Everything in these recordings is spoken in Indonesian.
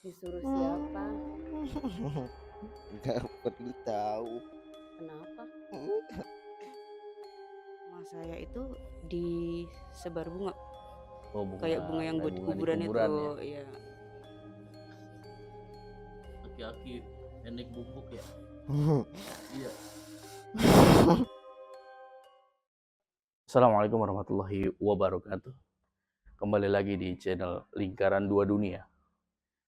Disuruh siapa? Nggak perlu tahu. Kenapa? Mas saya itu disebar bunga. Oh, bunga. Kayak bunga yang buat di bunga kuburan itu. ya. Iya. Aki-aki nenek bubuk ya. Iya. Assalamualaikum warahmatullahi wabarakatuh. Kembali lagi di channel Lingkaran Dua Dunia.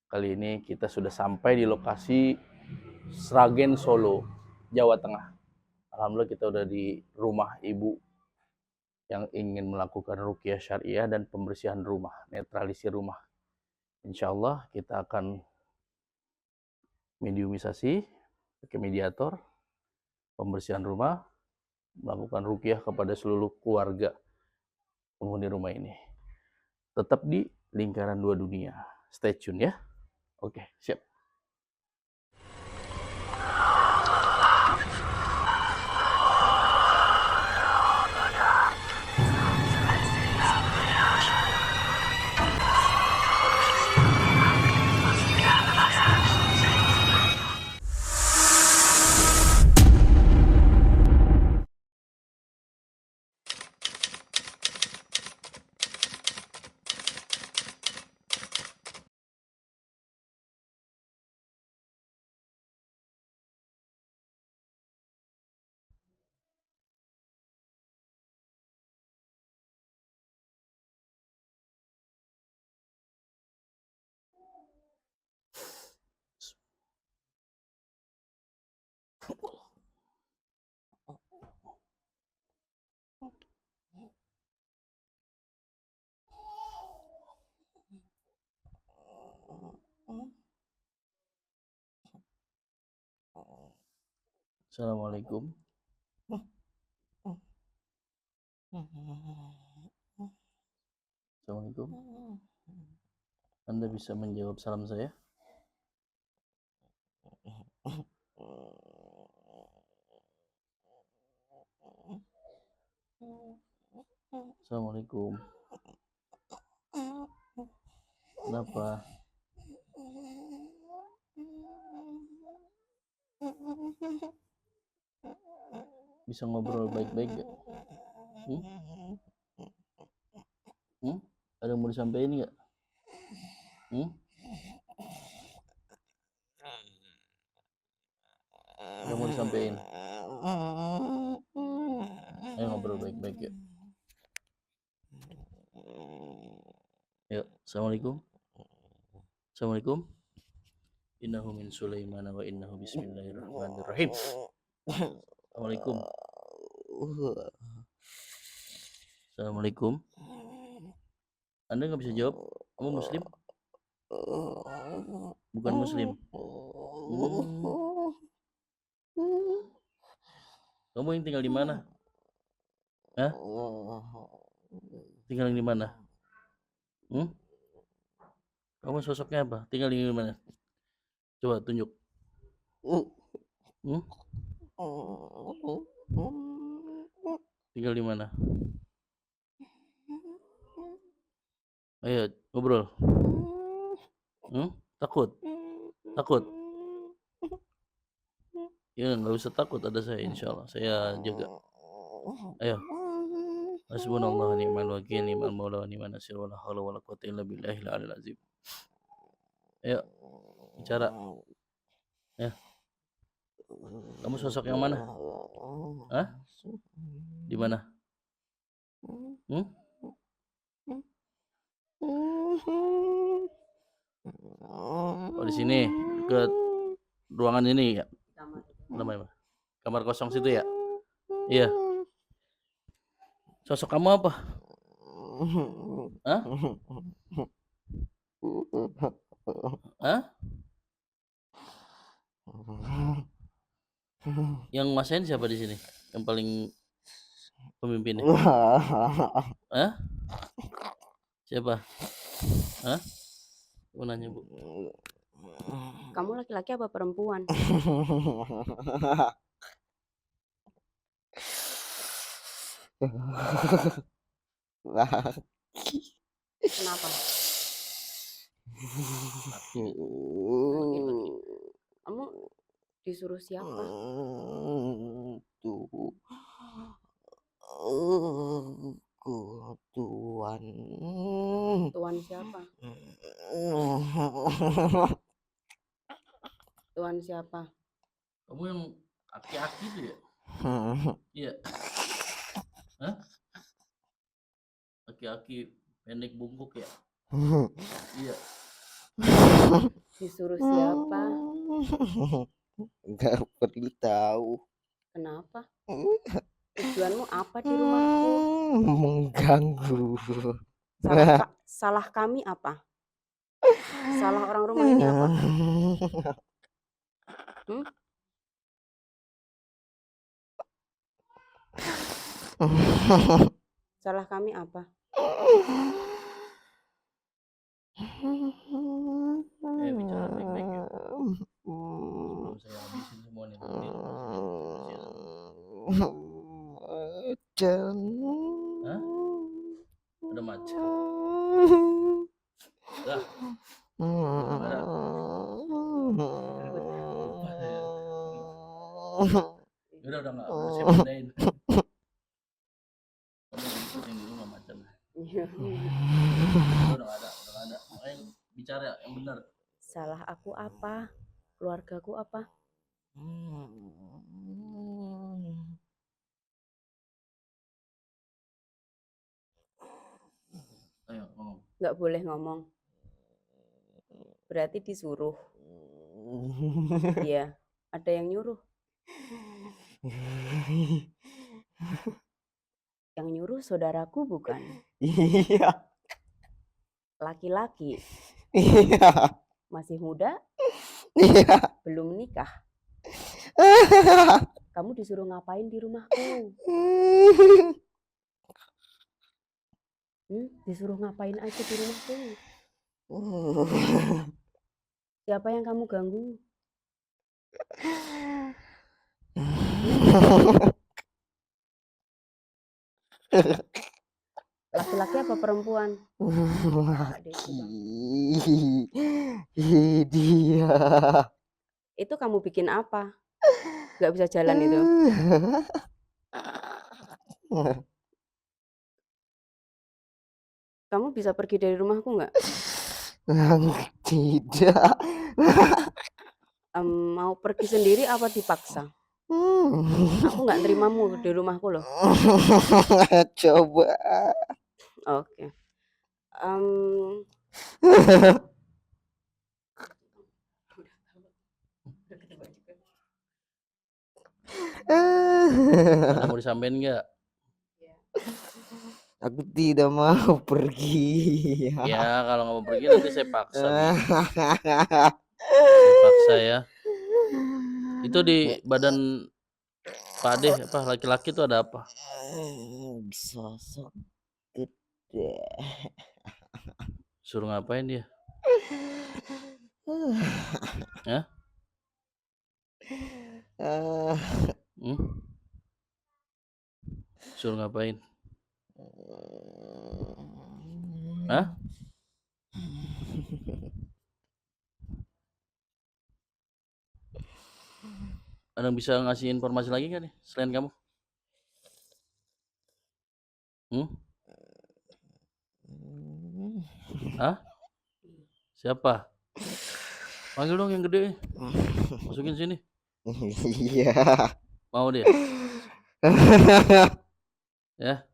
Kali ini kita sudah sampai di lokasi Sragen, Solo, Jawa Tengah. Alhamdulillah kita udah di rumah ibu yang ingin melakukan ruqyah syariah dan pembersihan rumah, netralisir rumah. Insya Allah kita akan mediumisasi, pakai mediator, pembersihan rumah, melakukan ruqyah kepada seluruh keluarga penghuni rumah ini. Tetap di Lingkaran Dua Dunia. Stay tune ya. Oke, siap. Assalamualaikum. Assalamualaikum. Anda bisa menjawab salam saya? Assalamualaikum. Kenapa? Bisa ngobrol baik-baik gak? Ada yang mau disampaikan nggak? Ada yang mau disampaikan? Ayo ngobrol baik-baik ya. Yuk, assalamualaikum. Assalamualaikum. Innahu min Sulaiman wa innahu bismillahirrahmanirrahim. Assalamualaikum. Assalamualaikum. Anda nggak bisa jawab? Kamu muslim? Bukan muslim. Kamu yang tinggal di mana? Hah? Tinggal di mana? Kamu sosoknya apa? Tinggal di mana? Coba tunjuk. Tinggal di mana? Ayo ngobrol. Takut? Takut? Ya nggak usah takut, ada saya, insya Allah saya jaga. Ayo. Hasbunallahu wa ni'mal wakil, ni'mal maula wa ni'man nasir, wala haula wala quwwata illa billahil aliyil azim. Ayo bicara. Ya. Kamu sosok yang mana? Hah? Di mana? Oh, di sini dekat ruangan ini ya. Namanya kamar kosong situ ya? Iya. Sosok kamu apa? Hah? Hah? Yang masain siapa di sini? Yang paling pemimpinnya? Hah? Siapa? Hah? Mau nanya, Bu. Kamu laki-laki apa perempuan? Laki. Kenapa? Laki. Kamu disuruh siapa? Tuan. Tuan siapa? Tuan siapa? Kamu yang aki-aki tuh ya? Iya. Hah? Aki-aki pendek bungkuk ya? Iya. Disuruh siapa? Nggak perlu tahu. Kenapa? Tujuanmu apa di rumahku? Mengganggu. Salah kami apa? Salah orang rumah ini apa? Salah kami apa? Bicara baik-baik ya. Sebelum saya habisin semua nih nanti Macan. Hah? Ada macan. Dah. Udah nggak mau saya pindahin. Kamu jadi pusing di rumah macan. Udah nggak ada. Makanya bicara yang benar. Salah aku apa? Keluargaku apa? Ayo ngomong. Nggak boleh ngomong. Berarti disuruh. Iya, ada yang nyuruh. Yang nyuruh saudaraku bukan? Iya. Laki-laki. Iya. Masih muda? Iya. Belum menikah. Kamu disuruh ngapain di rumahku? Disuruh ngapain aja di rumahku? Siapa yang kamu ganggu? Laki-laki apa perempuan? Dia. Itu kamu bikin apa? Gak bisa jalan itu. Kamu bisa pergi dari rumahku nggak? Tidak. Mau pergi sendiri apa dipaksa? Aku nggak nerimamu di rumahku loh. Coba. Oke. Ada mau disampein nggak? Aku tidak mau pergi. Ya kalau nggak mau pergi nanti saya paksa. Saya paksa ya. Itu di badan Pak Ade apa laki-laki itu ada apa? Sosok gede. Suruh ngapain dia? Hah? Suruh ngapain? Hah? Ada yang bisa ngasih informasi lagi nggak nih selain kamu? Hah? Siapa? Panggil dong yang gede. Masukin sini. Iya. Mau dia? Ya.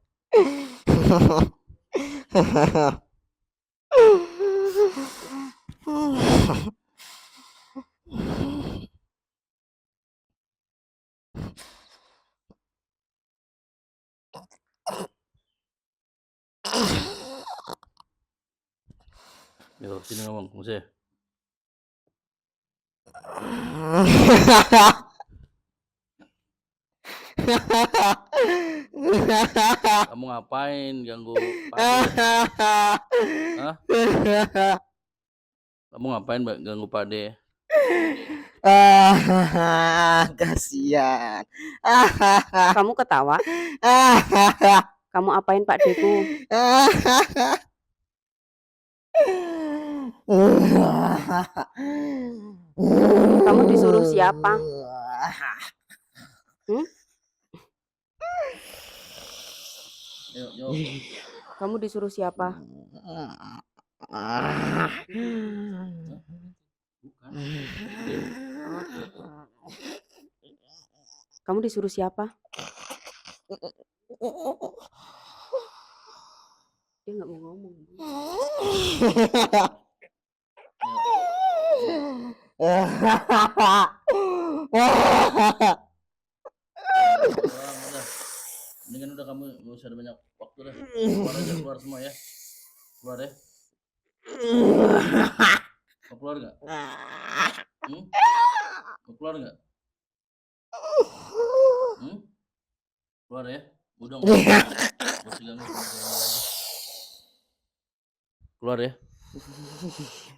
Yuk, sini ngomong, Musa. Kamu ngapain ganggu Pak Ade? Hah? Kamu ngapain ganggu Pak Ade? Kasihan. Kamu ketawa? Kamu apain Pak Deku? Kamu disuruh siapa? Hmm? Yuk. Kamu disuruh siapa? Bukan. Kamu disuruh siapa? Dia nggak mau ngomong. Udah. Mendingan udah kamu gak usah ada banyak waktu dah. Keluar aja, keluar semua ya. Keluar ya. Mau keluar nggak? Mau keluar nggak? Keluar ya. Udah nggak usah ganggu sama saya lagi. Keluar ya.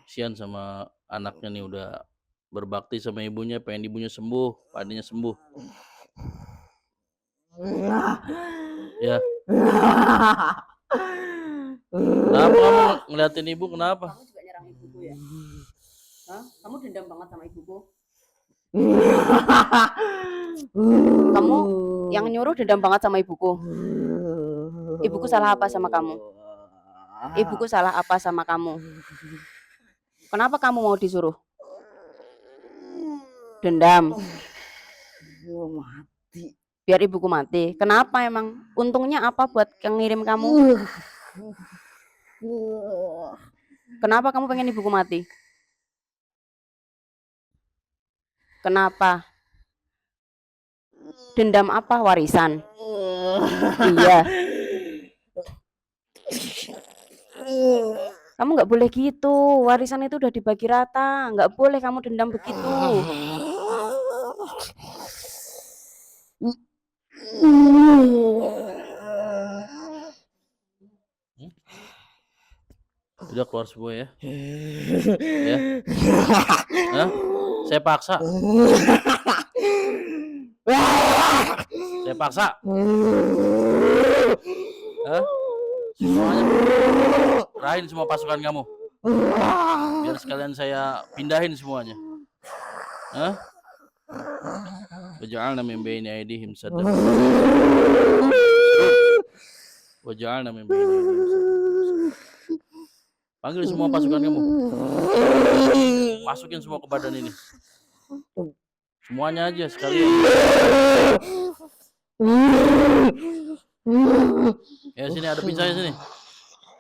Kasian sama anaknya nih, udah berbakti sama ibunya, pengen ibunya sembuh, adanya sembuh. Ya. Kenapa kamu ngeliatin ibu, kenapa? Kamu juga nyerang ibuku ya? Hah? Kamu dendam banget sama ibuku? Kamu yang nyuruh dendam banget sama ibuku? Ibuku salah apa sama kamu? Ibuku salah apa sama kamu? Kenapa kamu mau disuruh dendam? Mati. Biar ibuku mati. Kenapa emang? Untungnya apa buat yang ngirim kamu? Kenapa kamu pengen ibuku mati? Kenapa? Dendam apa? Warisan? Iya. Kamu nggak boleh gitu. Warisan itu udah dibagi rata. Nggak boleh kamu dendam begitu. Udah keluar semua ya. Ya. Hah? Saya paksa. Saya paksa. Hah? Semuanya rahin semua pasukan kamu. Biar sekalian saya pindahin semuanya. Hah? Waja'alna min baini aydihim saddan. Waja'alna min baini aydihim saddan. Panggil semua pasukan kamu. Masukin semua ke badan ini. Semuanya aja sekalian. Ya sini, ada saya sini.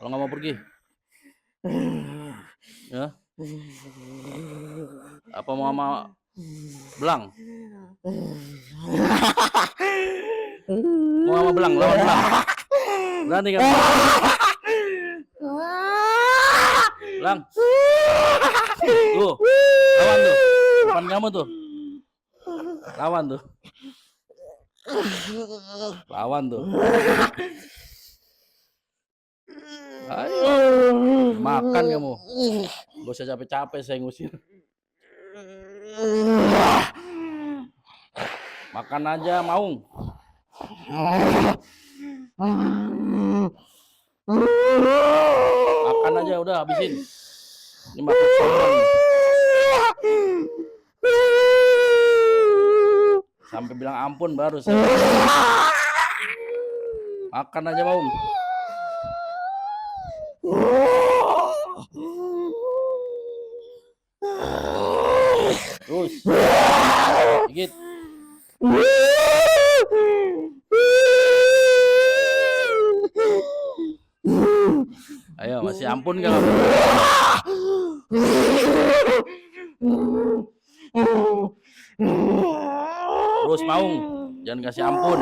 Kalau nggak mau pergi. Ya. Apa mau sama Belang? Mau sama Belang, lawan Belang. Berani kan? Belang. Tuh. Lawan tuh. Depan kamu tuh. Lawan tuh. Lawan tuh. Ayo. Makan kamu. Gak usah capek-capek saya ngusir. Makan aja, Maung. Makan aja udah, habisin. Ini makhluk sombong. Sampai bilang ampun baru saya. Makan aja, Maung. Terus. Dikit. Ayo, masih ampun gak kamu? Terus Maung, jangan kasih ampun.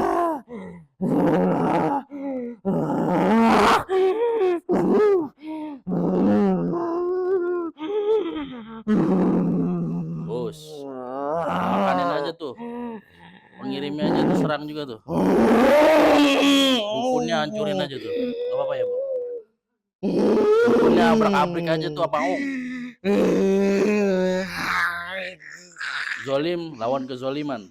Terus makanin aja tuh. Pengirimnya aja tuh serang juga tuh. Dukunnya hancurin aja tuh. Gak apa-apa ya, Bu? Dukunnya abrak-abrik aja tuh apa Om? Zolim lawan kezoliman.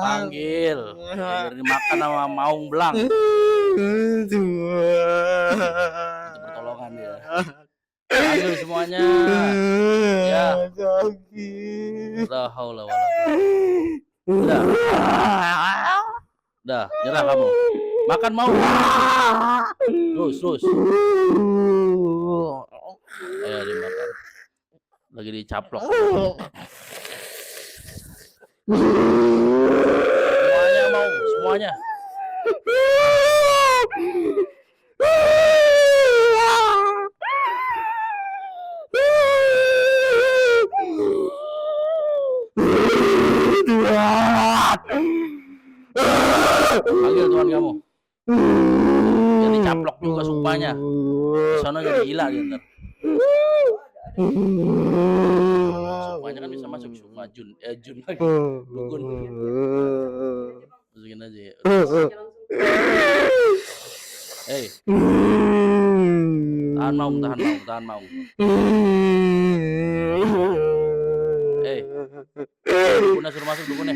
Panggil. Biar dimakan sama Maung Belang. Itu pertolongan ya. Ambil semuanya. Ya. Sakit. La haula wala quwata. Udah, nyerah kamu. Makan mau. Terus. Ayo dimakan. Lagi dicaplok. Semuanya mau, semuanya. Panggil Tuhan kamu. Jadi caplok juga sumpahnya. Di sana jadi gila dia ntar. Sukmanya kan bisa masuk Sukma Jun lagi. Dukun. Masukin aja ya. Hei. Tahan mau. Hei. Dukunnya suruh masuk dukunnya.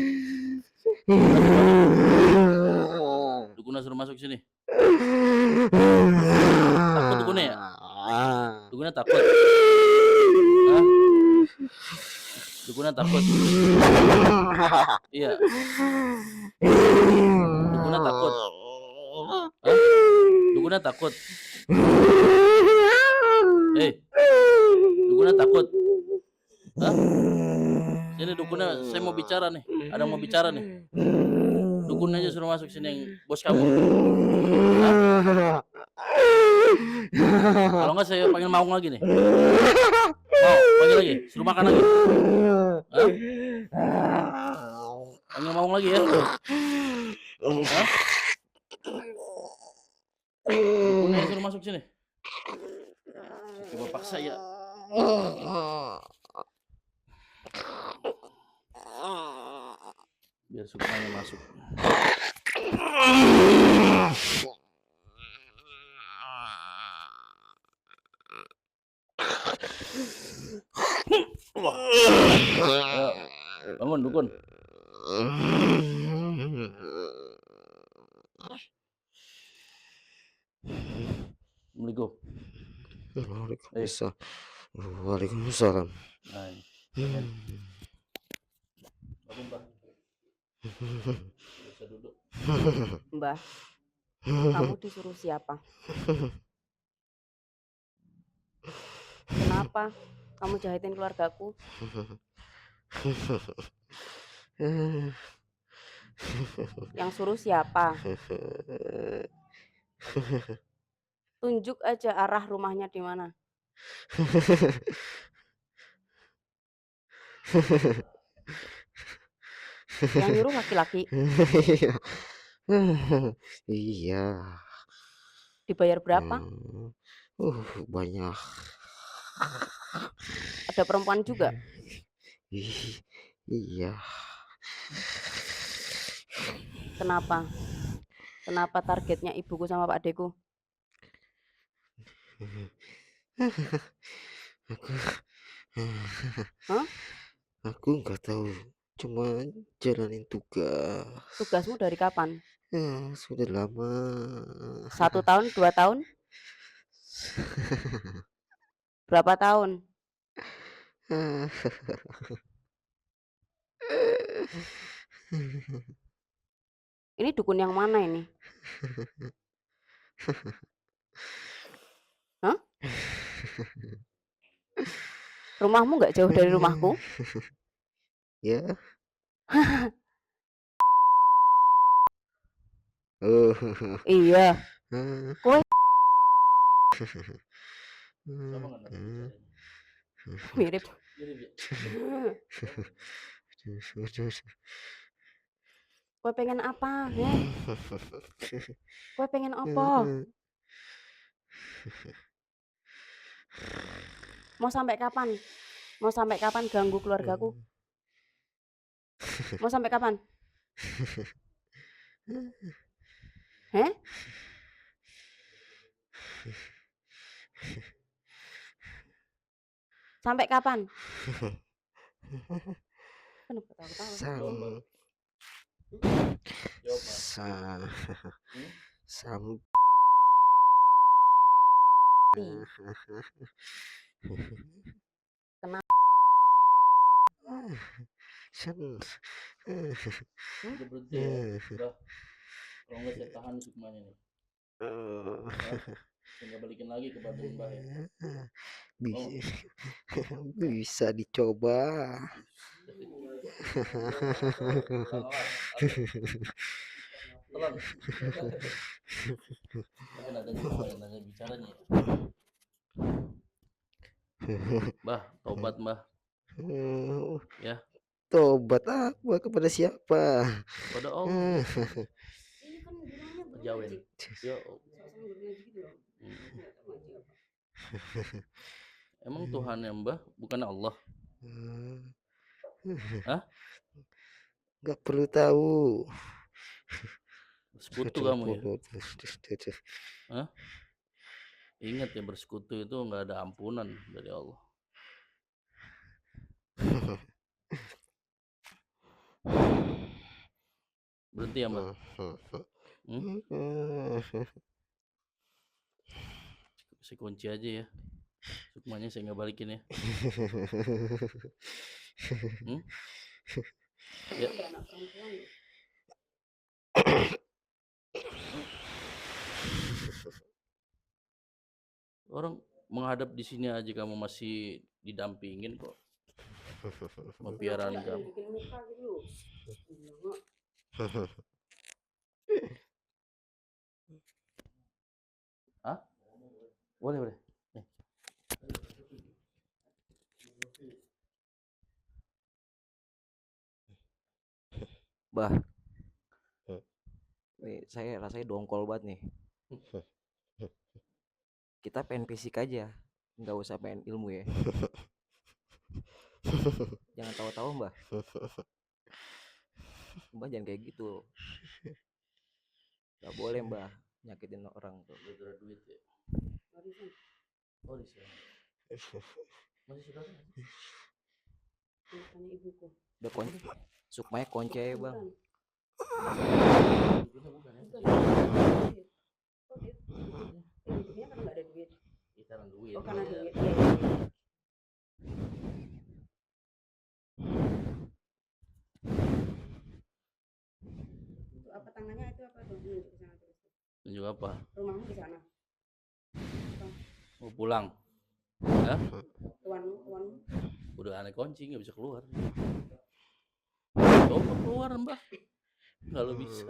Dukunnya suruh masuk sini. Takut dukunnya ya? Dukunnya takut. Hah? Dukunnya takut. Iya. Dukunnya takut. Hah? Dukunnya takut. Hei. Dukunnya takut. Hah? Sini dukunnya, saya mau bicara nih. Ada yang mau bicara nih. Dukun aja suruh masuk sini yang bos kamu. Hah? Kalau enggak saya panggil Maung lagi nih. Mau, panggil lagi, suruh makan lagi. Hah? Panggil Maung lagi ya. Hah? Dukun aja suruh masuk sini. Coba paksa ya. Biar sukanya masuk. Ayo, bangun dukun. Assalamualaikum. Waalaikumsalam. Nah, bangun, Pak. Bisa duduk. Mbah, kamu disuruh siapa? Kenapa kamu jahitin keluargaku? Yang suruh siapa? Tunjuk aja arah rumahnya di mana. Yang nyuruh laki-laki. Iya. Dibayar berapa? Banyak. Ada perempuan juga? Iya. Kenapa? Kenapa targetnya ibuku sama Pak Deku? Hah? Aku nggak tahu, cuma jalanin tugas. Tugasmu dari kapan? Ya, sudah lama. 1 tahun, 2 tahun? Berapa tahun? Ini dukun yang mana ini? Hah? Rumahmu nggak jauh dari rumahku? Ya. Oh. Iya. Kowe Sama nggak nada bicaranya? mirip. Mirip ya? Kowe pengen apa? Kowe pengen apa? Mau sampai kapan? Mau sampai kapan ganggu keluargaku? Mau sampai kapan? Heh? Sampai kapan? Kenapa ketawa-ketawa? Jawab, Mas. Sam. Hmm? Sam. Kenapa? Sen. Udah berhenti ya, Mbah. Kalau nggak saya tahan sukmanya nih. Saya nggak balikin lagi ke badan Mbah ya. Bisa dicoba. Telan. Tapi nadanya gimana? Nanya bicaranya. Mbah, tobat Mbah. Ya. Tobat apa kepada siapa? Pada Allah. Ini kan bilangnya Jauhin. Ya. Emang Tuhan yang Mbah bukan Allah? Hah? Gak perlu tahu. Bersekutu kamu ya? Hah? Ingat ya, bersekutu itu nggak ada ampunan dari Allah. Berhenti ya Mbak? Saya kunci aja ya. Sukmanya saya nggak balikin ya. Ya. Orang menghadap di sini aja kamu masih didampingin kok. Sama piaraan kamu. Hah? Boleh, boleh. Nih. Bah, nih saya rasanya dongkol banget nih. Kita pengen fisik aja, nggak usah pengen ilmu ya. Jangan tahu-tahu Mbah. Mbah jangan kayak gitu. Gak boleh Mbah nyakitin orang tuh. Gara-gara duit ya. Oh, di sini. Masih sudah kan? Tanya ibuku. Udah kunci, sukmanya kunci ya Bang. Bukan ya? Hidupnya karena nggak ada duit. Karena duit. Oh, karena duit. Itu apa tangannya itu apa dong? Di sana terus. Tunjuk apa? Rumahmu di sana. Mau pulang? Hah? Tuanmu. Udah aneh kunci nggak bisa keluar. Coba keluar Mbak. Nggak lo bisa.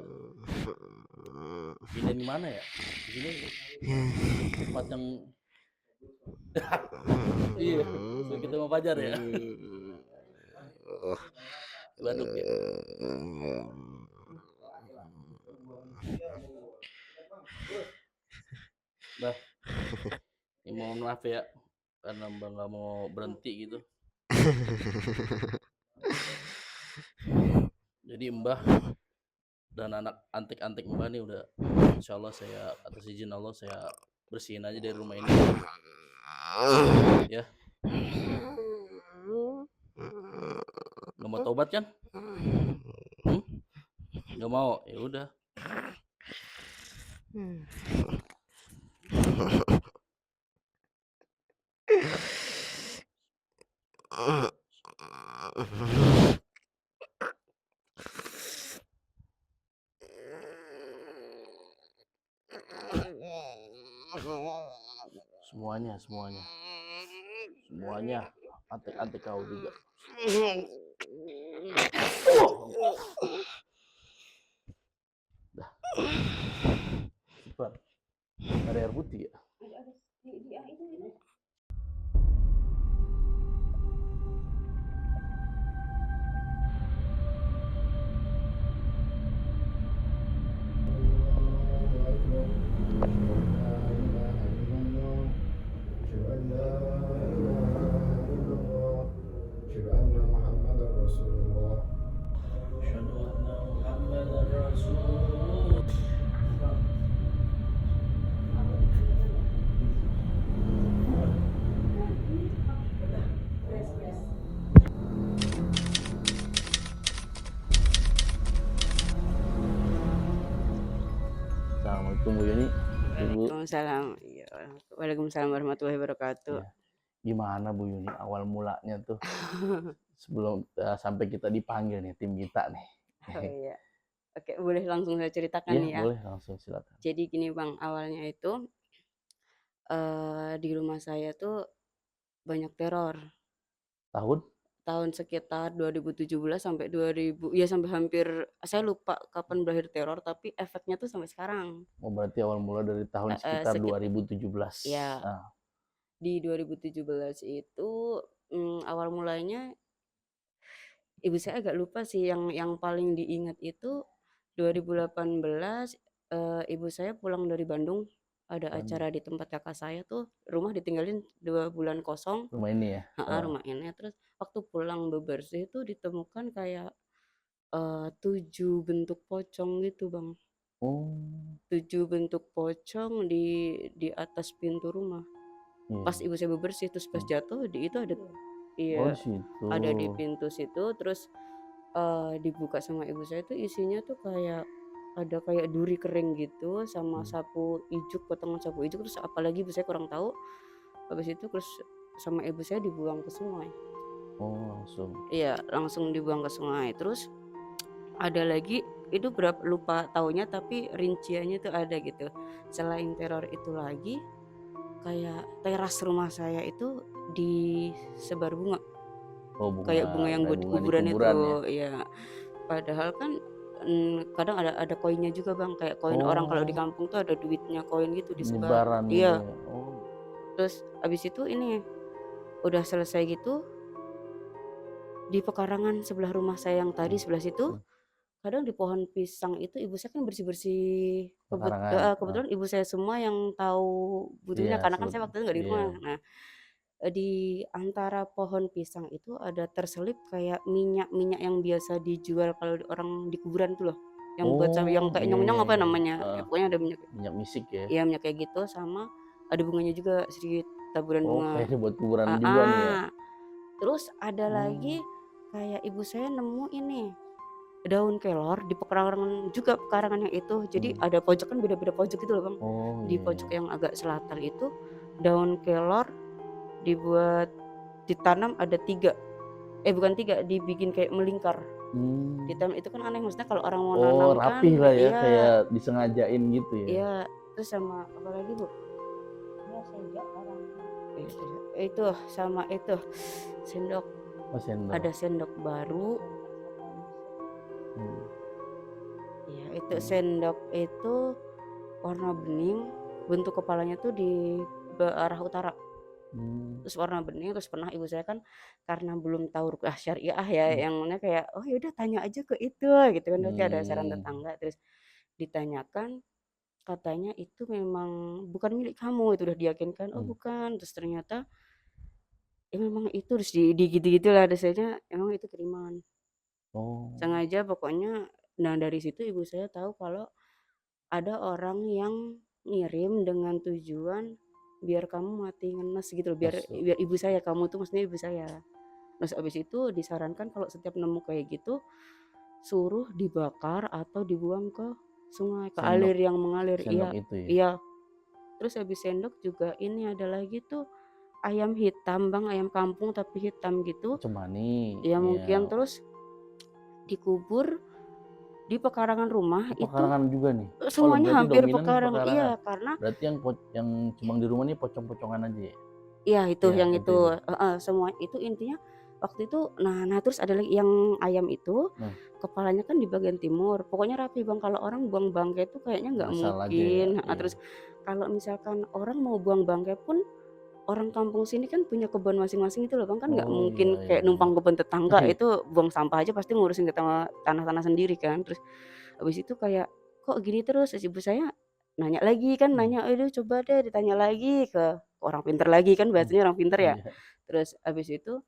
Pindahin di mana ya? Di sini tempat yang iya, kita mau Fajar ya. Baduk ya. Mbah, ini mohon maaf ya karena Mbak nggak mau berhenti gitu. Jadi Mbah dan anak antik-antik Mbah nih udah, insya Allah saya atas izin Allah saya bersihin aja dari rumah ini. Ya. Nggak mau tobat kan? Nggak mau, ya udah. Semuanya antek-antek kau juga. Dah. Cepat. Ada air putih ya? Ada di itu. Assalamualaikum Bu Yeni. Ibu. Waalaikumsalam. Iya, Waalaikumsalam warahmatullahi wabarakatuh. Iya. Gimana Bu Yuni awal mulanya tuh sebelum sampai kita dipanggil nih tim kita nih? Oh iya. Oke, boleh langsung saya ceritakan Iya nih ya. boleh langsung silakan. Jadi gini Bang, awalnya itu di rumah saya tuh banyak teror. Tahun? Tahun sekitar 2017 sampai 2000, ya sampai hampir, saya lupa kapan berakhir teror, tapi efeknya tuh sampai sekarang. Oh berarti awal mula dari tahun sekitar 2017. Ya, Nah, di 2017 itu awal mulanya ibu saya agak lupa sih, yang paling diingat itu 2018 ibu saya pulang dari Bandung, ada acara di tempat kakak saya tuh, rumah ditinggalin 2 bulan kosong. rumah ini ya? Rumah ini. Terus waktu pulang bebersih itu ditemukan kayak 7 bentuk pocong gitu Bang. Oh, 7 bentuk pocong di atas pintu rumah. Pas iya. ibu saya bebersih, terus pas jatuh itu ada, Oh iya, di situ. ada di pintu situ. Terus dibuka sama ibu saya tuh isinya tuh kayak ada kayak duri kering gitu sama sapu ijuk, potongan sapu ijuk. Terus apalagi ibu saya kurang tahu. Habis itu terus sama ibu saya dibuang ke sungai. Oh langsung. Iya, langsung dibuang ke sungai. Terus ada lagi itu lupa taunya, tapi rinciannya tuh ada gitu. Selain teror itu lagi, kayak teras rumah saya itu disebar bunga. Oh bunga. Kayak bunga yang buat bunga di kuburan itu, ya? ya. Padahal kan kadang ada koinnya juga Bang, kayak koin orang kalau di kampung tuh ada duitnya koin gitu disebar. Penyebaran gitu Iya. ya. Oh. Terus abis itu ini udah selesai gitu, di pekarangan sebelah rumah saya yang tadi sebelah situ, kadang di pohon pisang itu ibu saya kan bersih-bersih, Pekarangan. kebetulan ibu saya semua yang tahu butuhnya, Iya, karena kan saya waktu itu nggak di rumah. iya. Nah, di antara pohon pisang itu ada terselip kayak minyak-minyak yang biasa dijual kalau orang di kuburan tuh loh, yang buat yang kayak iya, nyong-nyong apa iya. namanya, ya pokoknya ada minyak. Minyak misik ya? Iya, minyak kayak gitu, sama ada bunganya juga sedikit, taburan Oh bunga. kayaknya buat kuburan juga nih ya? Terus ada lagi kayak ibu saya nemu ini daun kelor di pekarangan juga, pekarangan yang itu. Jadi ada pojok, kan beda-beda pojok gitu loh Bang. Oh Di iya. pojok yang agak selatan itu daun kelor dibuat ditanam ada 3, bukan 3, dibikin kayak melingkar. Ditanam itu kan aneh, maksudnya kalau orang mau nanam Oh kan, rapih lah ya, iya, kayak disengajain gitu ya? iya. Terus sama apa lagi Bu? Itu sama itu sendok, Oh sendok. ada sendok baru. Iya, itu sendok itu warna bening, bentuk kepalanya tuh di arah utara. Terus warna bening. Terus pernah ibu saya kan karena belum tahu ruqyah syariah ya, yang mana kayak oh ya udah tanya aja ke itu gitu kan, nanti ada saran tetangga. Terus ditanyakan, katanya itu memang bukan milik kamu, itu udah diyakinkan. Oh bukan. Terus ternyata ya memang itu, terus gitu-gitu lah desanya, emang itu kiriman. Oh. Sengaja pokoknya. Nah dari situ ibu saya tahu kalau ada orang yang ngirim dengan tujuan biar kamu mati ngenes gitu loh, biar ibu saya, kamu tuh maksudnya ibu saya. Terus abis itu disarankan kalau setiap nemu kayak gitu suruh dibakar atau dibuang ke sungai, ke alir yang mengalir. Iya, Itu ya? iya. Terus habis sendok juga ini ada lagi tuh ayam hitam Bang, ayam kampung tapi hitam gitu. Cemani. Ya mungkin. Terus dikubur di pekarangan rumah. Pekarangan itu juga nih? semuanya hampir pekarangan. Iya, karena berarti yang cuma di rumah nih pocong-pocongan aja ya? Iya itu ya, yang itu semua itu intinya waktu itu. Nah terus ada lagi yang ayam itu kepalanya kan di bagian timur, pokoknya rapi Bang. Kalau orang buang bangkai itu kayaknya nggak mungkin ya, iya. Terus kalau misalkan orang mau buang bangkai pun, orang kampung sini kan punya kebun masing-masing itu loh Bang, kan nggak mungkin kayak numpang kebun tetangga. Itu buang sampah aja pasti ngurusin ke tanah-tanah sendiri kan. Terus habis itu kayak kok gini terus ibu saya nanya lagi kan, nanya coba deh ditanya lagi ke orang pinter lagi kan, bahasanya orang pinter ya. Terus habis itu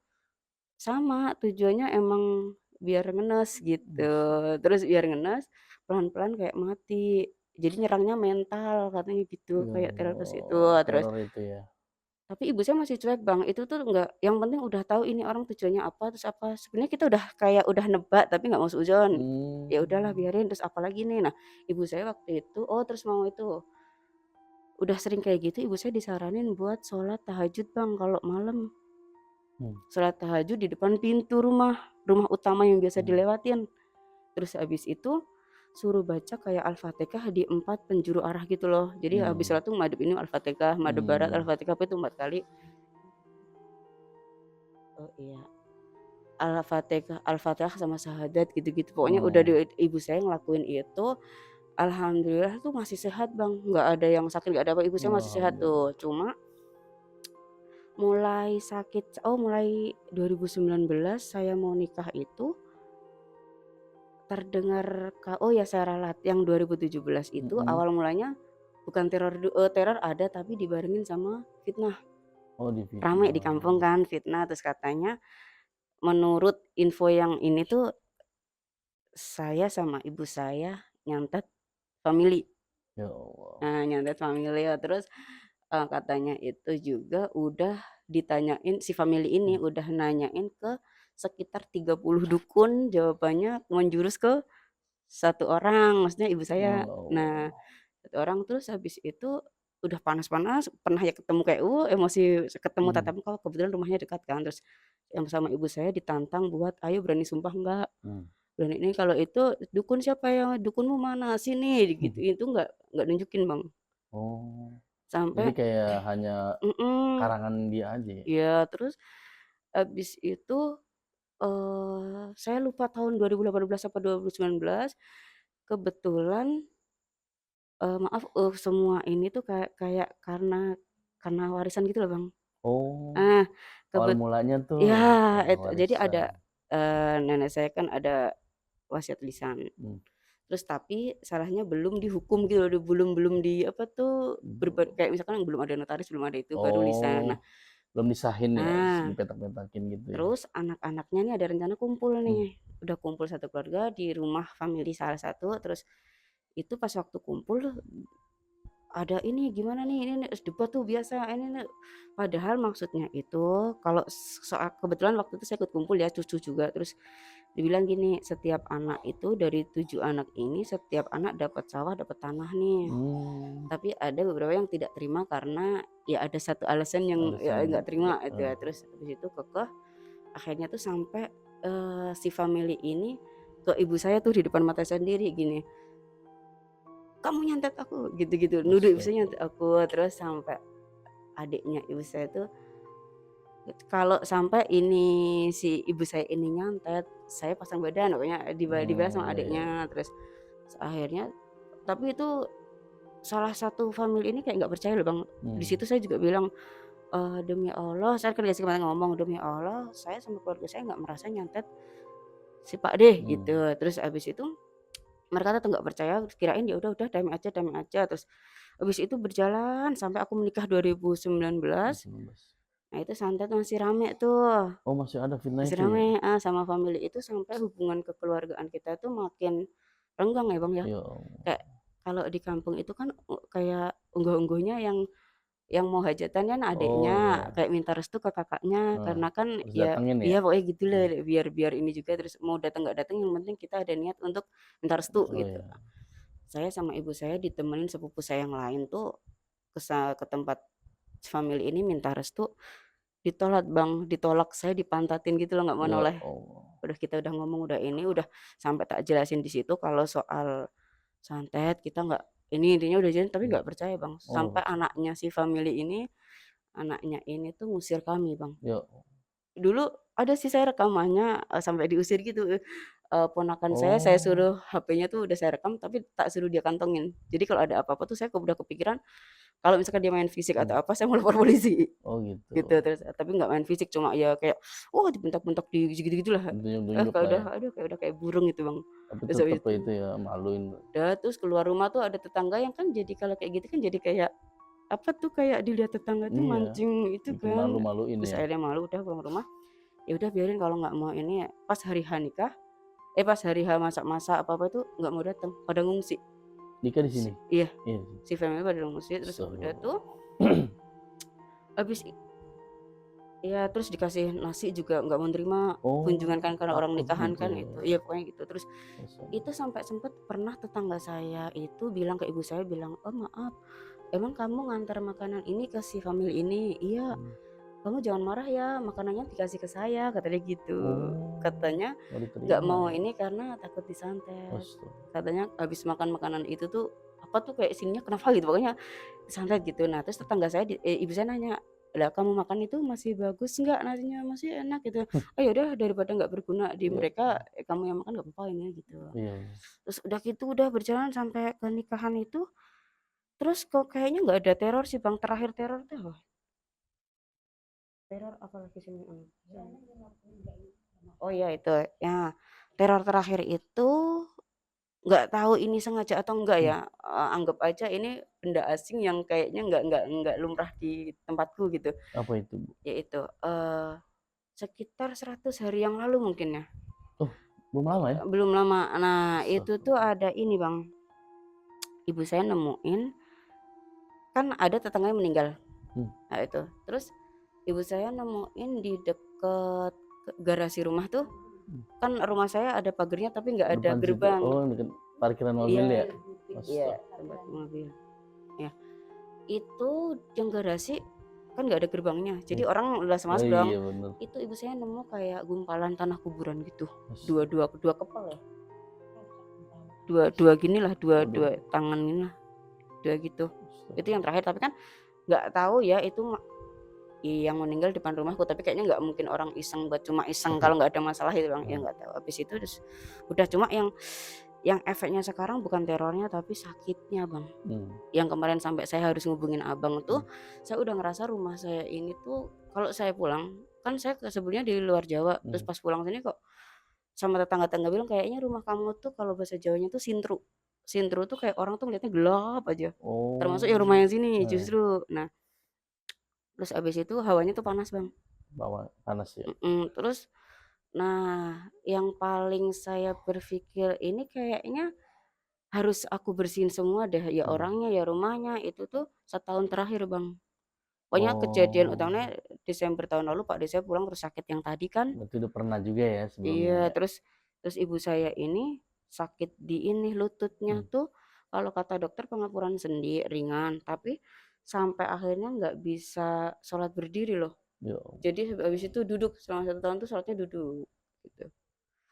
sama tujuannya emang biar ngenes gitu. Terus biar ngenes pelan-pelan kayak mati, jadi nyerangnya mental katanya gitu, kayak teror ke situ. Terus itu ya? tapi ibu saya masih cuek Bang, itu tuh enggak, yang penting udah tahu ini orang tujuannya apa, terus apa. Sebenarnya kita udah kayak udah nebak tapi nggak mau suudzon. Ya udahlah biarin. Terus apalagi nih, nah ibu saya waktu itu terus mau itu Udah sering kayak gitu, ibu saya disaranin buat sholat tahajud Bang kalau malam. Sholat tahajud di depan pintu rumah utama yang biasa dilewatin. Terus habis itu suruh baca kayak Al-Fatihah di 4 penjuru arah gitu loh. Jadi habis sholat tuh madep ini Al-Fatihah, madep barat Al-Fatihah itu 4 kali. Oh iya. Al-Fatihah sama syahadat gitu-gitu. Pokoknya udah ibu saya ngelakuin itu. Alhamdulillah tuh masih sehat Bang. Nggak ada yang sakit, nggak ada apa. Ibu saya masih sehat tuh. Cuma mulai sakit, mulai 2019 saya mau nikah itu terdengar saya ralat yang 2017 itu awal mulanya bukan teror ada tapi dibarengin sama fitnah. Ramai di kampung kan fitnah, terus katanya menurut info yang ini tuh saya sama ibu saya nyantet family. Ya Allah. Nah, nyantet family ya. Terus katanya itu juga udah ditanyain si family ini udah nanyain ke sekitar 30 dukun, jawabannya menjurus ke satu orang, maksudnya ibu saya. Nah, satu orang. Terus habis itu udah panas-panas pernah ya ketemu kayak emosi ketemu tatap muka, kebetulan rumahnya dekat kan. Terus yang sama ibu saya ditantang buat ayo berani sumpah enggak, berani ini kalau itu dukun siapa yang dukunmu mana sini gitu. Itu enggak nunjukin Bang. Jadi Sampai kayak hanya karangan dia aja ya? ya. Terus habis itu saya lupa tahun 2018 apa 2019 kebetulan maaf semua ini tuh kayak karena warisan gitu loh Bang. Awal mulanya tuh ya itu jadi warisan. ada nenek saya kan ada wasiat lisan. Terus tapi salahnya belum dihukum gitu loh, belum di apa tuh kayak misalkan belum ada notaris, belum ada itu baru lisan. Nah, belum disahin ya, dipetak-petakin gitu ya. Terus anak-anaknya nih ada rencana kumpul nih. Udah kumpul satu keluarga di rumah family salah satu. Terus itu pas waktu kumpul ada ini gimana nih ini debat tuh biasa ini nih. Padahal maksudnya itu kalau soal kebetulan waktu itu saya ikut kumpul ya cucu juga. Terus dibilang gini, setiap anak itu dari 7 anak ini setiap anak dapat sawah, dapat tanah nih. Tapi ada beberapa yang tidak terima karena ya ada satu alasan yang ya nggak terima itu ya. Terus habis itu kekeh akhirnya tuh sampai si family ini ke ibu saya tuh di depan mata saya sendiri gini, kamu nyantet aku gitu-gitu, nuduh ibu saya nyantet aku. Terus sampai adiknya ibu saya tuh kalau sampai ini si ibu saya ini nyantet, saya pasang badan pokoknya dibalas sama adiknya. Terus akhirnya tapi itu salah satu family ini kayak nggak percaya loh Bang. Di situ saya juga bilang demi Allah, saya kan dikasih kesempatan ngomong, demi Allah saya sama keluarga saya nggak merasa nyantet si Pak D gitu. Terus abis itu mereka tetap nggak percaya, kirain ya udah damai aja. Terus habis itu berjalan sampai aku menikah 2019. Nah itu santet masih rame tuh. Masih ada fitnah Masih itu rame ya? sama family itu sampai hubungan kekeluargaan kita tuh makin renggang ya Bang ya. Kayak kalau di kampung itu kan kayak unggah-ungguhnya yang mau hajatan kan adiknya kayak minta restu ke kakaknya karena kan ya pokoknya gitulah biar ini juga. Terus mau datang nggak datang yang penting kita ada niat untuk minta restu gitu. Saya sama ibu saya ditemenin sepupu saya yang lain tuh ke tempat family ini minta restu, ditolak, saya dipantatin gitu loh, nggak mau noleh. Kita udah ngomong udah sampai tak jelasin di situ kalau soal santet kita nggak ini intinya udah jalan tapi nggak percaya Bang. Sampai anaknya si family ini tuh ngusir kami Bang. Dulu ada sih saya rekamannya sampai diusir gitu. Ponakan saya suruh HP-nya tuh udah saya rekam tapi tak suruh dia kantongin. Jadi kalau ada apa-apa tuh saya udah kepikiran kalau misalkan dia main fisik atau apa saya mau lapor polisi. Gitu. Terus tapi nggak main fisik, cuma ya kayak dibentak-bentak di gitu-gitu lah. Kayak udah kayak burung gitu Bang. Tapi tetap itu ya maluin. Terus keluar rumah tuh ada tetangga yang kan jadi kalau kayak gitu kan jadi kayak apa tuh kayak dilihat tetangga tuh mancing itu kan. Malu-maluin Terus ya. akhirnya malu udah pulang rumah. Ya udah biarin kalau nggak mau ini pas hari H nikah. Pas hari H masak-masak apa-apa itu nggak mau datang, pada ngungsi. Nikah di sini? Iya. Si family pada ngungsi. Terus udah tuh habis ya terus dikasih nasi juga nggak mau nerima kunjungan kan karena orang nikahan gitu kan ya. Itu iya pokoknya gitu. Terus itu sampai sempet pernah tetangga saya itu bilang ke ibu saya bilang maaf emang kamu ngantar makanan ini ke si family ini? Iya. Kamu jangan marah ya, makanannya dikasih ke saya, katanya gitu. Katanya nggak mau ini karena takut disantet. Katanya habis makan makanan itu tuh apa tuh kayak sininya kenapa gitu, pokoknya disantet gitu. Nah terus tetangga saya ibu saya nanya, lah kamu makan itu masih bagus nggak nasinya, masih enak gitu. Oh ya udah daripada nggak berguna di Iya. mereka, kamu yang makan nggak apa-apa ini gitu. Iya. Terus udah gitu udah berjalan sampai ke nikahan itu, terus kok kayaknya nggak ada teror sih bang, terakhir teror tuh apa? Teror apalagi sini? Oh iya itu ya, teror terakhir itu nggak tahu ini sengaja atau enggak ya, anggap aja ini benda asing yang kayaknya nggak lumrah di tempatku gitu, Apa itu, Bu? yaitu sekitar 100 hari yang lalu mungkin ya. Oh, belum lama ya? Belum lama. Nah itu tuh ada ini bang, ibu saya nemuin kan ada tetangganya meninggal. Nah itu terus ibu saya nemuin di deket garasi rumah tuh, kan rumah saya ada pagernya tapi nggak ada Depan situ. gerbang. Oh, dekat parkiran mobil ya? Iya, tempat mobil. Ya, itu yang garasi kan nggak ada gerbangnya, jadi orang udah masuk dong. Iya bener. Itu ibu saya nemu kayak gumpalan tanah kuburan gitu, dua kepala ya, dua gini lah, dua tangan ini lah, dua gitu. Itu yang terakhir, tapi kan nggak tahu ya itu yang meninggal depan rumahku, tapi kayaknya nggak mungkin orang iseng buat cuma iseng kalau nggak ada masalah itu bang, ya nggak tahu. Habis itu terus udah, cuma yang efeknya sekarang bukan terornya tapi sakitnya bang. Yang kemarin sampai saya harus ngubungin abang tuh, saya udah ngerasa rumah saya ini tuh kalau saya pulang, kan saya sebelumnya di luar Jawa, terus pas pulang sini kok sama tetangga-tetangga bilang kayaknya rumah kamu tuh kalau bahasa Jawanya tuh sintru. Sintru tuh kayak orang tuh ngeliatnya gelap aja. Termasuk yang rumah yang sini justru. Nah, terus abis itu hawanya tuh panas bang. Panas ya. Terus, nah yang paling saya berpikir ini kayaknya harus aku bersihin semua deh, ya orangnya ya rumahnya, itu tuh setahun terakhir bang. Pokoknya kejadian utamanya Desember tahun lalu Pak Desa pulang terus sakit yang tadi kan. Berarti udah pernah juga ya sebelumnya. Iya, terus ibu saya ini sakit di ini lututnya tuh, kalau kata dokter pengapuran sendi ringan, tapi sampai akhirnya nggak bisa sholat berdiri loh. Jadi habis itu duduk selama 1 tahun tuh sholatnya duduk gitu.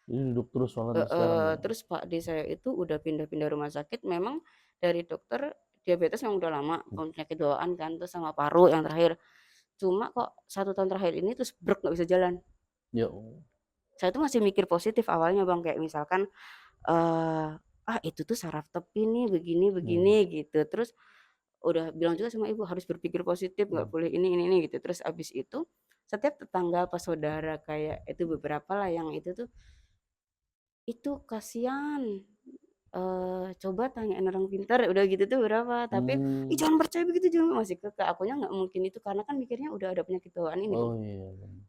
Jadi duduk terus sholat sekarang. Terus Pak D saya itu udah pindah-pindah rumah sakit, memang dari dokter diabetes yang udah lama, penyakit bawaan kan, terus sama paru yang terakhir. Cuma kok 1 tahun terakhir ini terus brek nggak bisa jalan. Saya tuh masih mikir positif awalnya bang, kayak misalkan itu tuh saraf tepi nih begini gitu. Terus udah bilang juga sama ibu harus berpikir positif, nggak boleh ini gitu. Terus abis itu setiap tetangga apa saudara kayak itu beberapa lah yang itu tuh, itu kasihan, coba tanyain orang pintar, udah gitu tuh berapa, tapi jangan percaya begitu, jangan, masih ke akunya nggak mungkin itu karena kan mikirnya udah ada penyakit bawaan ini.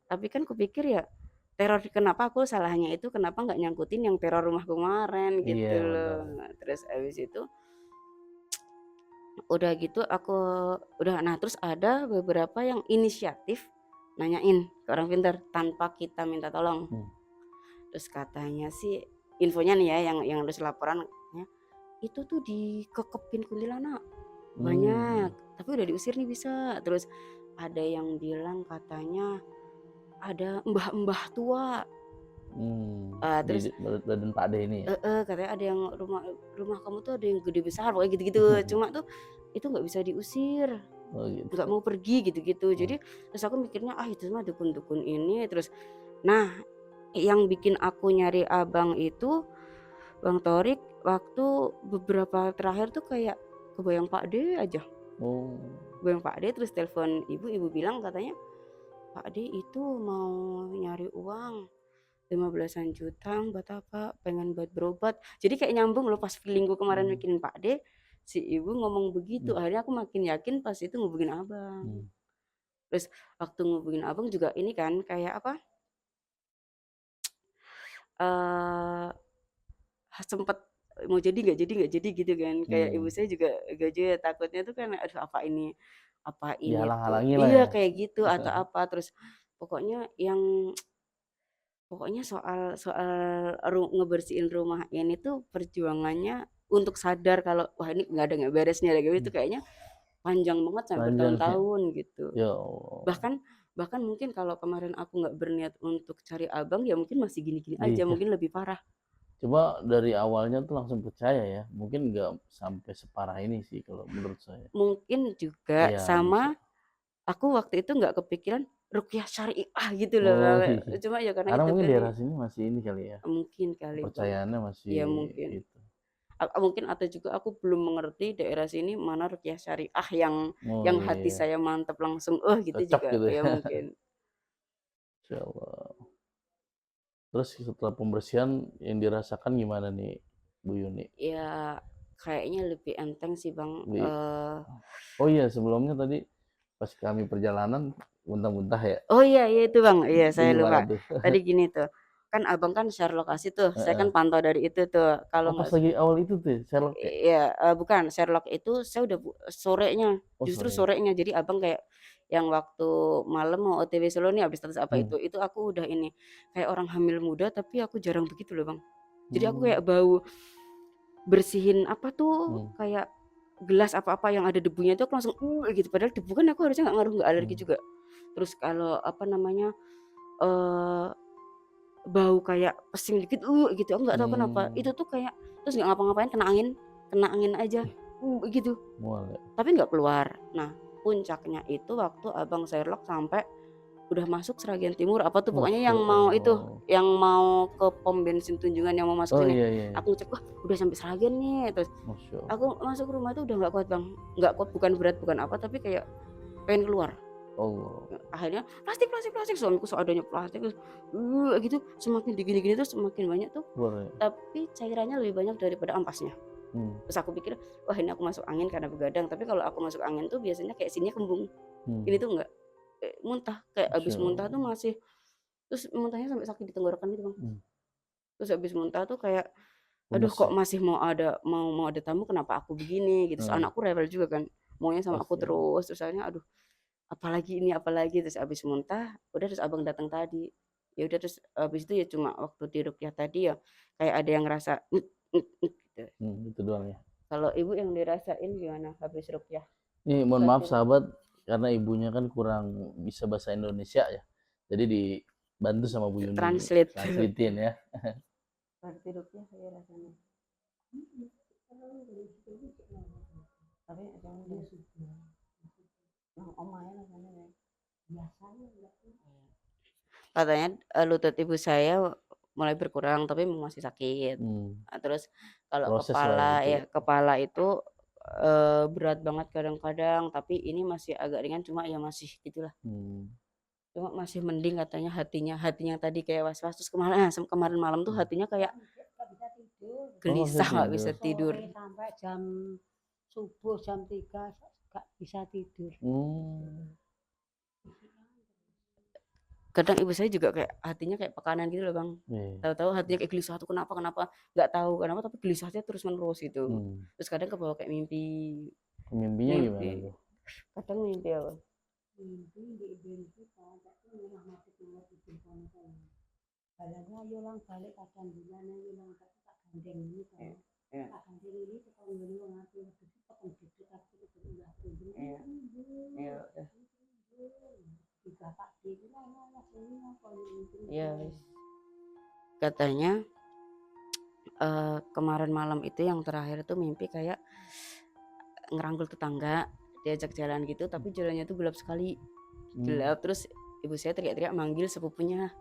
Tapi kan kupikir ya teror, kenapa aku salahnya itu kenapa nggak nyangkutin yang teror rumah kemarin gitu loh. Terus abis itu udah gitu aku udah, nah terus ada beberapa yang inisiatif nanyain ke orang pintar tanpa kita minta tolong. Terus katanya sih infonya nih ya yang harus laporan ya, itu tuh dikekepin kuntilanak banyak, tapi udah diusir nih bisa. Terus ada yang bilang katanya ada mbah-mbah tua. Terus badan Pak D ini ya? Katanya ada yang rumah kamu tuh ada yang gede besar pokoknya gitu-gitu. Cuma tuh itu nggak bisa diusir, nggak mau pergi gitu-gitu. Jadi terus aku mikirnya itu mah dukun-dukun ini. Terus nah yang bikin aku nyari abang itu Bang Torik, waktu beberapa terakhir tuh kayak kebayang Pak D aja. Kebayang Pak D, terus telepon ibu bilang katanya Pak D itu mau nyari uang 15-an juta buat apa, pengen buat berobat. Jadi kayak nyambung loh pas feelingku kemarin mikirin Pak D, si ibu ngomong begitu. Akhirnya aku makin yakin pas itu ngubungin abang. Terus waktu ngubungin abang juga ini kan kayak apa, sempet mau jadi nggak jadi gitu kan. Kayak ibu saya juga gaji takutnya tuh kan aduh apa ini dihalang-halangi tuh lah iya ya. kayak gitu atau apa. Terus pokoknya soal ngebersihin rumah ini tuh perjuangannya untuk sadar kalau wah ini nggak beresnya lagi itu kayaknya panjang banget sampai Panjang ya. bertahun-tahun gitu. Ya Allah. Bahkan mungkin kalau kemarin aku nggak berniat untuk cari abang ya mungkin masih gini-gini aja, Iya. mungkin lebih parah. Coba dari awalnya tuh langsung percaya ya. Mungkin nggak sampai separah ini sih kalau menurut saya. Mungkin juga Iya, sama bisa. aku waktu itu nggak kepikiran ruqyah syariah gitu loh. Oh iya. Cuma ya karena Karena itu mungkin tadi daerah sini masih ini kali ya. mungkin kali Bang. Kepercayaannya masih Ya mungkin. itu. Mungkin atau juga aku belum mengerti daerah sini mana ruqyah syariah Oh yang hati iya. saya mantap langsung gitu Cocok juga gitu ya. ya mungkin. Insya Allah. Terus setelah pembersihan yang dirasakan gimana nih Bu Yuni? Ya kayaknya lebih enteng sih Bang. Oh iya, sebelumnya tadi pas kami perjalanan muntah-muntah ya. Oh iya itu Bang, iya Itu saya gimana lupa. tuh? Tadi gini tuh, kan Abang kan share lokasi tuh, saya kan Heeh. pantau dari itu tuh. Kalau Oh pas nggak lagi awal itu tuh Sherlock ya? Iya, bukan Sherlock itu saya udah sorenya, Oh justru sorry. sorenya. Jadi Abang kayak yang waktu malam mau OTW Solo nih habis status apa Hmm. itu aku udah ini kayak orang hamil muda tapi aku jarang begitu loh Bang. Jadi aku Hmm. kayak bau bersihin apa tuh Hmm. kayak gelas apa-apa yang ada debunya itu aku langsung gitu padahal debu kan aku harusnya nggak ngaruh, nggak alergi juga. Terus kalau apa namanya eh bau kayak pesing dikit gitu aku nggak tahu kenapa. Itu tuh kayak terus nggak ngapa-ngapain kena angin aja gitu. Mual ya? Tapi nggak keluar. Nah, puncaknya itu waktu Abang Sherlock sampai udah masuk Sragen Timur apa tuh pokoknya Masya yang mau itu, Allah. yang mau ke pom bensin Tunjungan yang mau masuk Oh sini. iya iya. Aku ngecek, wah udah sampai Sragen nih. Terus Masya Allah. aku masuk rumah tuh udah nggak kuat Bang, nggak kuat bukan berat bukan apa tapi kayak pengen keluar. Allah. Akhirnya plastik suamiku seadanya plastik terus gitu semakin digini-gini terus semakin banyak tuh, Keluar ya? tapi cairannya lebih banyak daripada ampasnya. Terus aku pikir wah ini aku masuk angin karena begadang, tapi kalau aku masuk angin tuh biasanya kayak sininya kembung. Ini tuh enggak muntah kayak habis Masya muntah tuh Allah. masih terus muntahnya sampai sakit di tenggorokan gitu Bang. Terus habis muntah tuh kayak aduh Lemes kok ya? masih mau ada tamu kenapa aku begini gitu. Terus anakku rewel juga kan maunya sama aku Pasti. terus akhirnya aduh apalagi terus abis muntah udah terus Abang datang tadi. Ya udah terus habis itu ya cuma waktu di ruqyah tadi ya kayak ada yang ngerasa gitu. Itu doang ya. Kalau Ibu yang dirasain gimana habis ruqyah? Nih mohon maaf Berarti sahabat karena ibunya kan kurang bisa bahasa Indonesia ya. Jadi dibantu sama Bu Yuni translatein ya. Berarti ruqyah saya rasanya. Tapi yang dia sudah yang omanya rasanya biasanya katanya lutut ibu saya mulai berkurang tapi masih sakit. Nah, terus kalau Proses lah itu. kepala itu berat banget kadang-kadang tapi ini masih agak ringan cuma ya masih gitulah. Cuma masih mending katanya hatinya tadi kayak was-was terus kemarin malam tuh hatinya kayak gelisah nggak bisa tidur. Sampai jam subuh jam 3 nggak bisa tidur. Kadang ibu saya juga kayak hatinya kayak pekanan gitu loh Bang. Tahu-tahu hatinya kayak gelisah tuh kenapa nggak tahu kenapa tapi gelisahnya terus menerus gitu. Terus kadang kebawa kayak mimpi. Mimpinya gimana tuh? Kadang mimpi apa? Mimpi di kita tapi rumah mati keluar di sana kan. Balanya yolang balik kadang bulan yolang tak gandeng ini kan. Tak gandeng ini tukang beli ngati waktu itu tukang gede tapi itu udah tinggi. Iya. Iya. Katanya kemarin malam itu yang terakhir tuh mimpi kayak ngerangkul tetangga diajak jalan gitu tapi jalannya tuh gelap sekali. Gelap terus ibu saya teriak-teriak manggil sepupunya.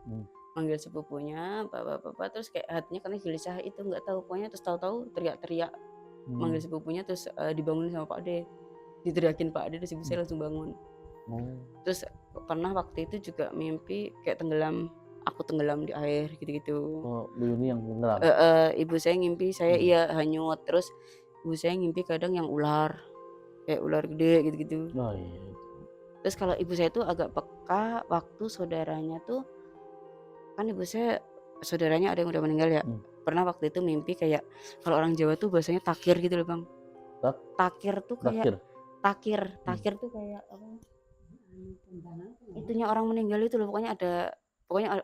Bapak-bapak terus kayak hatinya karena gelisah itu nggak tahu pokoknya terus tahu-tahu teriak-teriak manggil sepupunya terus dibangunin sama Pak De. Diteriakin Pak De terus ibu saya langsung bangun. Terus pernah waktu itu juga mimpi kayak aku tenggelam di air gitu-gitu. Oh, Bu Yuni yang tenggelam? Ibu saya ngimpi saya hanyut. Terus ibu saya ngimpi kadang yang ular kayak ular gede gitu-gitu. Oh iya. Terus kalau ibu saya tuh agak peka waktu saudaranya tuh kan ibu saya saudaranya ada yang udah meninggal ya. Pernah waktu itu mimpi kayak kalau orang Jawa tuh bahasanya takir gitu loh Bang. Takir tuh kayak takir tuh kayak apa? Itunya orang meninggal itu loh pokoknya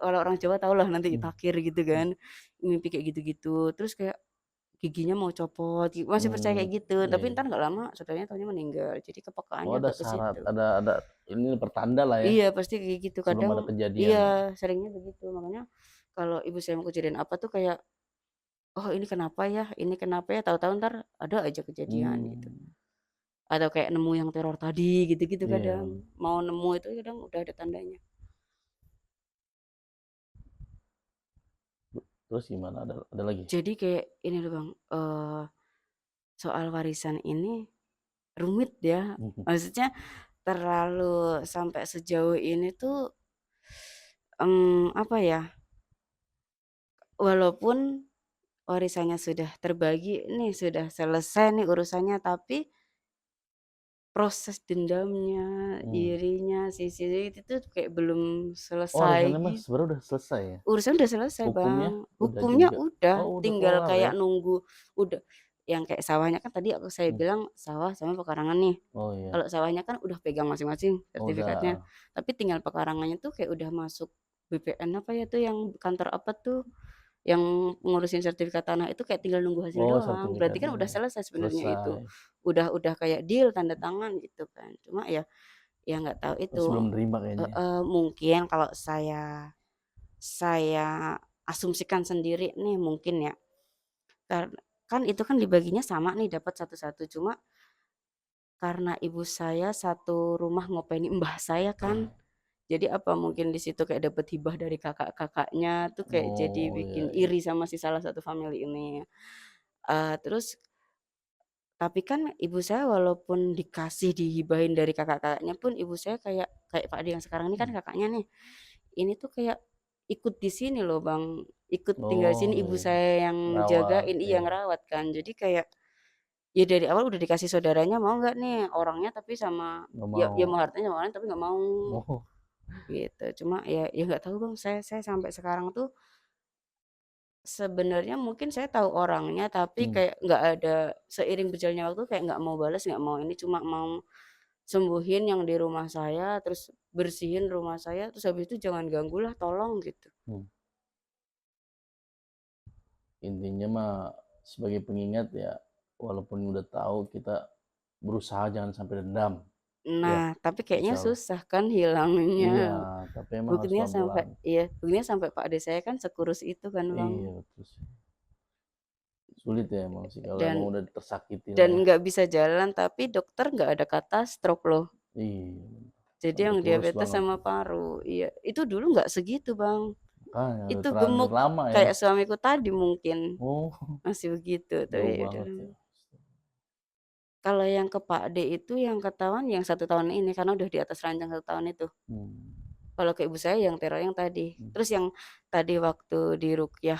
kalau orang Jawa tau lah nanti takir gitu kan mimpi kayak gitu-gitu terus kayak giginya mau copot, masih percaya kayak gitu. Tapi Iya. entar nggak lama saudaranya taunya meninggal. Jadi Oh, kepekaannya ada agak ke syarat, situ. ada ini pertanda lah ya Iya pasti kayak gitu. sebelum ada Kadang kejadian ya. iya seringnya begitu. Makanya kalau ibu saya mau kejadian apa tuh kayak, oh ini kenapa ya, ini kenapa ya, tahu-tahu ntar ada aja kejadian gitu. Hmm, Atau kayak nemu yang teror tadi gitu-gitu iya. kadang. Mau nemu itu kadang udah ada tandanya. Terus gimana? Ada lagi? Jadi kayak ini loh Bang, soal warisan ini rumit ya. Mhm. Maksudnya terlalu sampai sejauh ini tuh, apa ya, walaupun warisannya sudah terbagi nih, sudah selesai nih urusannya, tapi proses dendamnya, Hmm. irinya, itu tuh kayak belum Oh, selesai urusannya mah gitu. sebenarnya udah selesai ya? Urusan udah selesai Hukumnya Bang, udah hukumnya juga. udah, Oh, udah tinggal kelar ya? kayak nunggu udah yang kayak sawahnya kan tadi saya Hmm. bilang sawah sama pekarangan nih. Oh iya. Kalau sawahnya kan udah pegang masing-masing Oh, sertifikatnya, udah. tapi tinggal pekarangannya tuh kayak udah masuk BPN apa ya tuh yang kantor apa tuh, yang ngurusin sertifikat tanah itu kayak tinggal nunggu hasil Oh, doang. Berarti kan udah sertifikatnya selesai sebenarnya itu. selesai. Udah kayak deal tanda tangan gitu kan. Cuma ya nggak tahu itu, Masih belum nerima kayaknya. mungkin kalau saya asumsikan sendiri nih mungkin ya, kar kan itu kan dibaginya sama nih dapat satu-satu, cuma karena ibu saya satu rumah ngopeni mbah saya kan, jadi apa mungkin di situ kayak dapat hibah dari kakak-kakaknya tuh kayak jadi Oh iya bikin iya. iri sama si salah satu family ini. Terus tapi kan ibu saya walaupun dikasih dihibahin dari kakak-kakaknya pun ibu saya kayak kayak Pak Ade yang sekarang ini kan kakaknya nih, ini tuh kayak ikut di sini loh Bang, ikut tinggal di Oh sini, ibu iya. saya yang Rawat, jagain iya, iya. ngerawat kan. Jadi kayak, ya dari awal udah dikasih saudaranya, mau nggak nih orangnya tapi sama Nggak ya mau. mau hartanya sama lain tapi nggak mau, Oh, gitu. Cuma ya nggak tahu Bang, saya sampai sekarang tuh sebenarnya mungkin saya tahu orangnya, tapi hmm. kayak nggak ada seiring berjalannya waktu kayak nggak mau balas, nggak mau ini, cuma mau sembuhin yang di rumah saya, terus bersihin rumah saya, terus habis itu jangan ganggulah tolong gitu. Hmm. Intinya mah sebagai pengingat ya, walaupun udah tahu kita berusaha jangan sampai dendam. Ya, Nah, tapi kayaknya insya Allah. susah kan Iya, hilangnya. tapi emang harus Buktinya sampai pelan-pelan. buktinya sampai Pak Ade saya kan sekurus itu kan, Bang. Iya, betul sih. Sulit ya emang sih kalau emang Dan udah tersakiti lah dan ya. nggak bisa jalan, tapi dokter nggak ada kata stroke loh. Iya, Jadi sampai yang kurus diabetes banget. sama paru. Iya, itu dulu nggak segitu, Bang. Makanya udah Itu terlanjur gemuk lama ya. kayak suamiku tadi mungkin. Oh, Masih begitu, jauh tapi udah. banget ya. Kalau yang ke Pak D itu yang ketahuan yang 1 tahun ini karena udah di atas ranjang 1 tahun itu. Hmm. Kalau ke ibu saya yang teror yang tadi. Hmm. Terus yang tadi waktu diruqyah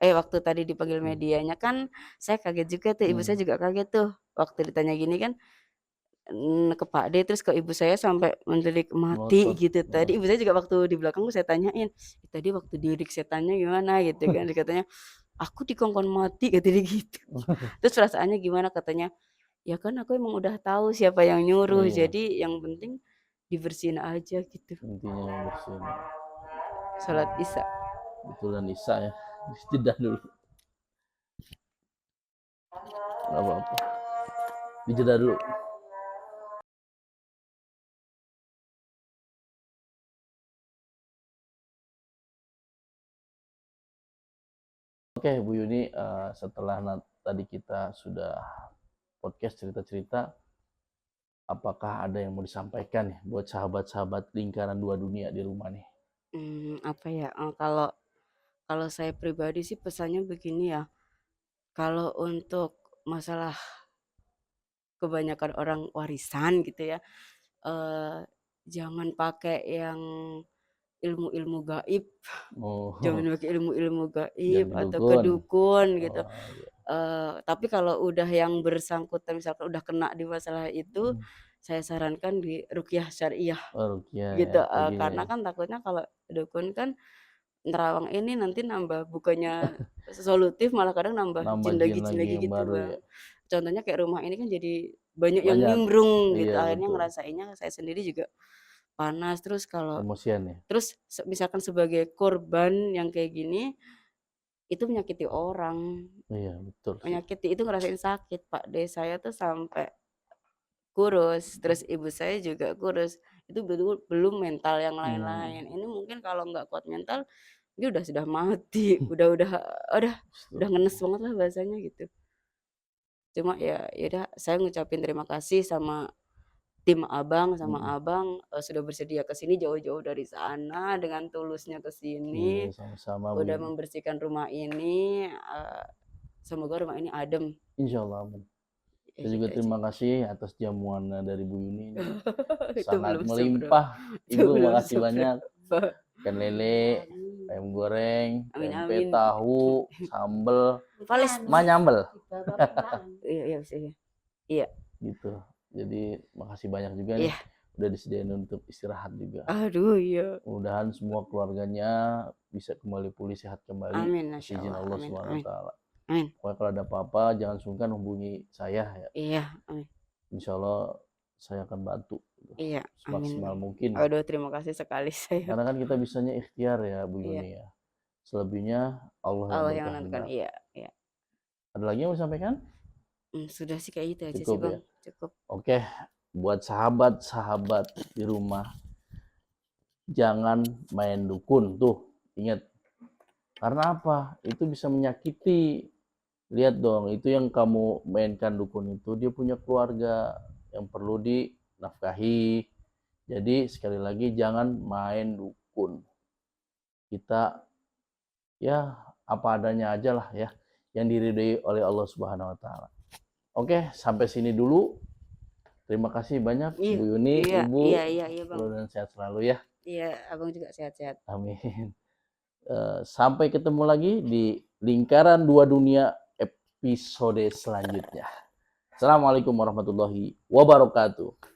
waktu tadi dipanggil Hmm. medianya kan saya kaget juga tuh, ibu saya Hmm. juga kaget tuh. Waktu ditanya gini kan, ke Pak D terus ke ibu saya sampai mendelik mati Melotot. gitu. Heeh. Tadi ibu saya juga waktu di belakangku saya tanyain, "Tadi waktu diurik setannya gimana?" Gitu kan. Dia katanya, "Aku dikongkon mati," katanya gitu. Terus perasaannya gimana? Katanya, "Ya kan aku emang udah tahu siapa yang nyuruh, Iya, jadi yang penting dibersihin aja," gitu. intinya yang bersihin. Sholat Isya. Betulan Isa ya. Jeda dulu. Gak apa-apa. Dijeda dulu. Oke, Bu Yuni, setelah tadi kita sudah podcast cerita-cerita, apakah ada yang mau disampaikan nih buat sahabat-sahabat lingkaran 2 dunia di rumah nih? Apa ya, kalau kalau saya pribadi sih pesannya begini ya, kalau untuk masalah kebanyakan orang warisan gitu ya, eee, jangan pakai yang ilmu-ilmu gaib, jangan Oh, pakai ilmu-ilmu gaib jangan atau dukun. kedukun gitu. Oh, iya. Tapi kalau udah yang bersangkutan misalkan udah kena di masalah itu, Hmm. saya sarankan di ruqyah syariah Oh, ruqyah ya, gitu, paginya karena ya. kan takutnya kalau dukun kan nerawang ini nanti nambah bukannya solutif malah kadang nambah Nambah jin jin lagi lagi yang gitu, baru ya. Bang. Contohnya kayak rumah ini kan jadi banyak yang Banyak. nimbrung gitu, Iya, akhirnya betul. ngerasainnya saya sendiri juga panas. Terus kalau Emosian ya. misalkan sebagai korban yang kayak gini, itu menyakiti orang, Iya, betul sih. menyakiti itu ngerasain sakit, Pak D. Saya tuh sampai kurus, terus ibu saya juga kurus. Itu belum mental yang lain-lain. Ini mungkin kalau nggak kuat mental, dia sudah mati, udah ngenes banget lah bahasanya gitu. Cuma ya udah saya ngucapin terima kasih sama tim Abang, sama Abang sudah bersedia ke sini jauh-jauh dari sana dengan tulusnya ke sini. Iya, sama-sama Bu Udah Yuni. membersihkan rumah ini. Semoga rumah ini adem. Insya Allah amin. Ya, Saya juga gitu terima aja. kasih atas jamuan dari Bu Yuni. Itu Sangat belum melimpah. Itu Ibu belum makasih banyak. seberapa. Ikan lele, ayam goreng, Amin, tempe, amin. tahu, sambel, Vales. nyambel Iya, iya, iya. gitu. Jadi makasih banyak juga nih Iya. udah disediain untuk istirahat juga. Aduh, iya. Mudah-mudahan semua keluarganya bisa kembali pulih sehat kembali. Amin, Atas Masya izin Allah. Allah Amin, Subhanahu amin. wa taala. Amin. Pokoknya kalau ada apa-apa jangan sungkan hubungi saya ya. Iya, amin. Insya Allah saya akan bantu Iya, amin. semaksimal mungkin. Aduh, terima kasih sekali saya. Karena kan kita bisanya ikhtiar ya Bu Iya. Yuni ya. Selebihnya Allah Allah yang yang menentukan. berkehendak. Iya, iya. Ada lagi yang mau disampaikan? Sudah sih kayak gitu aja sih, Cukup ya? Bang. Cukup. Oke, buat sahabat-sahabat di rumah, jangan main dukun tuh, ingat. Karena apa? Itu bisa menyakiti. Lihat dong, itu yang kamu mainkan dukun itu, dia punya keluarga yang perlu dinafkahi. Jadi sekali lagi jangan main dukun. Kita ya apa adanya aja lah ya, yang diridhoi oleh Allah Subhanahu wa taala. Oke, sampai sini dulu. Terima kasih banyak Iya, Bu Yuni, iya, Ibu. iya, Bang. Mudah-mudahan sehat selalu ya. Iya, Abang juga sehat-sehat. Amin. Sampai ketemu lagi di Lingkaran Dua Dunia episode selanjutnya. Assalamualaikum warahmatullahi wabarakatuh.